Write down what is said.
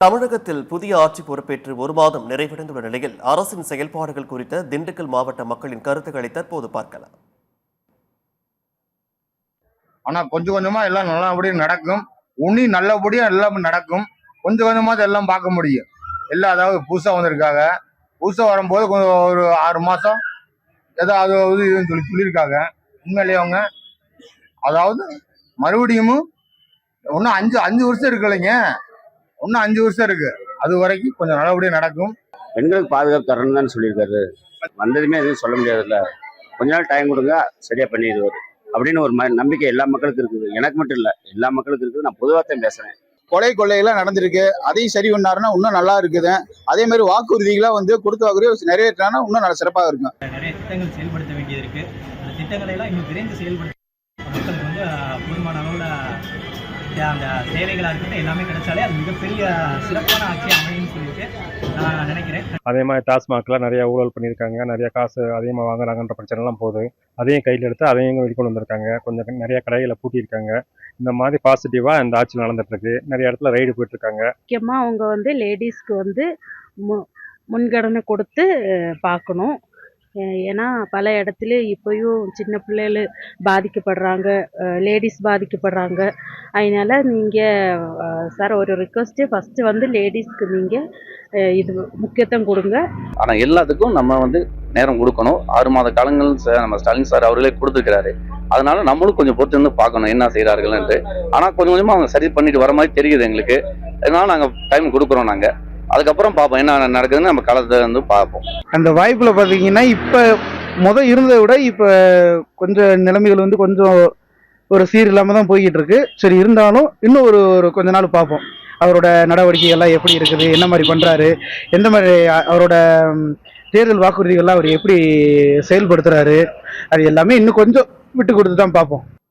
தமிழகத்தில் புதிய ஆட்சி பொறுப்பேற்று ஒரு மாதம் நிறைவடைந்துள்ள நிலையில் அரசின் செயல்பாடுகள் குறித்த திண்டுக்கல் மாவட்ட மக்களின் கருத்துக்களை தற்போது பார்க்கலாம். ஆனா கொஞ்சம் கொஞ்சமா எல்லாம் நல்லபடியா நடக்கும். உன்னி நல்லபடியா எல்லாம் நடக்கும். கொஞ்சம் கொஞ்சமா எல்லாம் பார்க்க முடியும். எல்லாம் அதாவது புதுசா வந்திருக்காங்க. புதுசா வரும்போது கொஞ்சம் ஒரு 6 மாசம் ஏதாவது இதுன்னு சொல்லியிருக்காங்க. உண்மையிலேயே அவங்க அதாவது மறுபடியும் இன்னும் 5 வருஷம் இருக்கு இல்லைங்க. இன்னும் 5 வருஷம் இருக்கு. அது வரைக்கும் கொஞ்சம் நல்லபடியா நடக்கும். பெண்களுக்கு பாதுகாப்பு தரணும் தான் சொல்லியிருக்காரு. வந்ததுமே எதுவும் சொல்ல முடியாதுல்ல. கொஞ்ச நாள் டைம் கொடுங்க, சரியா பண்ணிடுவாரு அப்படின்னு ஒரு நம்பிக்கை எல்லா மக்களுக்கும் இருக்குது. எனக்கு மட்டும் இல்லை, எல்லா மக்களுக்கும் இருக்குது. நான் பொதுவாகத்தான் பேசுறேன். கொள்ளையெல்லாம் நடந்திருக்கு. அதையும் சரி பண்ணாருன்னா இன்னும் நல்லா இருக்குது. அதே மாதிரி வாக்குறுதிகளாக கொடுத்த வாக்குறுதி நிறைவேற்றினா இன்னும் நல்லா சிறப்பாக இருக்கும். நிறைய திட்டங்கள் செயல்படுத்த வேண்டியது இருக்கு. அந்த திட்டங்களை எல்லாம் இன்னும் விரைந்து செயல்படுத்த மக்களுக்கு போதுமான அளவில் அந்த சேவைகளாக இருக்கட்டும் எல்லாமே கிடைச்சாலே அது மிகப்பெரிய சிறப்பான ஆட்சி அமையும் சொல்லிட்டு நான் நினைக்கிறேன். அதே மாதிரி டாஸ்மாக்லாம் நிறைய ஊழல் பண்ணியிருக்காங்க. நிறைய காசு அதிகமாக வாங்குறாங்கன்ற பிரச்சனைலாம் போகுது. அதையும் கையில் எடுத்து அதையும் வெளிக்கொண்டு வந்திருக்காங்க. கொஞ்சம் நிறைய கடைகளை பூட்டியிருக்காங்க. இந்த மாதிரி பாசிட்டிவாக இந்த ஆட்சி நடந்துட்டு இருக்கு. நிறைய இடத்துல ரைடு போயிட்டு இருக்காங்க. முக்கியமாக அவங்க லேடிஸ்க்கு முன்கடனை கொடுத்து பார்க்கணும். ஏன்னா பல இடத்துல இப்போயும் சின்ன பிள்ளைகள் பாதிக்கப்படுறாங்க, லேடிஸ் பாதிக்கப்படுறாங்க. அதனால நீங்கள் சார் ஒரு ரிக்வஸ்ட்டு, ஃபஸ்ட்டு லேடிஸ்க்கு நீங்கள் இது முக்கியத்துவம் கொடுங்க. ஆனால் எல்லாத்துக்கும் நம்ம நேரம் கொடுக்கணும். 6 மாத காலங்கள் நம்ம ஸ்டாலின் சார் அவர்களே கொடுத்துருக்கிறாரு. அதனால நம்மளும் கொஞ்சம் பொறுத்து இருந்து பார்க்கணும் என்ன செய்கிறார்கள்ன்ட்டு. ஆனால் கொஞ்சம் கொஞ்சமாக அவங்க சரி பண்ணிட்டு வர மாதிரி தெரியுது எங்களுக்கு. அதனால நாங்கள் டைம் கொடுக்குறோம். நாங்கள் அதுக்கப்புறம் பார்ப்போம் என்ன நடக்குதுன்னு நம்ம களத்தை பார்ப்போம். அந்த வாய்ப்புல பார்த்தீங்கன்னா இப்போ இருந்ததை விட இப்போ கொஞ்சம் நிலைமைகள் கொஞ்சம் ஒரு சீர் இல்லாமல் தான் போய்கிட்டு இருக்கு. சரி, இருந்தாலும் இன்னும் ஒரு கொஞ்ச நாள் பார்ப்போம். அவரோட நடவடிக்கை எல்லாம் எப்படி இருக்குது, என்ன மாதிரி பண்றாரு, எந்த மாதிரி அவரோட தேர்தல் வாக்குறுதிகள்லாம் அவர் எப்படி செயல்படுத்துறாரு, அது எல்லாமே இன்னும் கொஞ்சம் விட்டு கொடுத்து தான் பார்ப்போம்.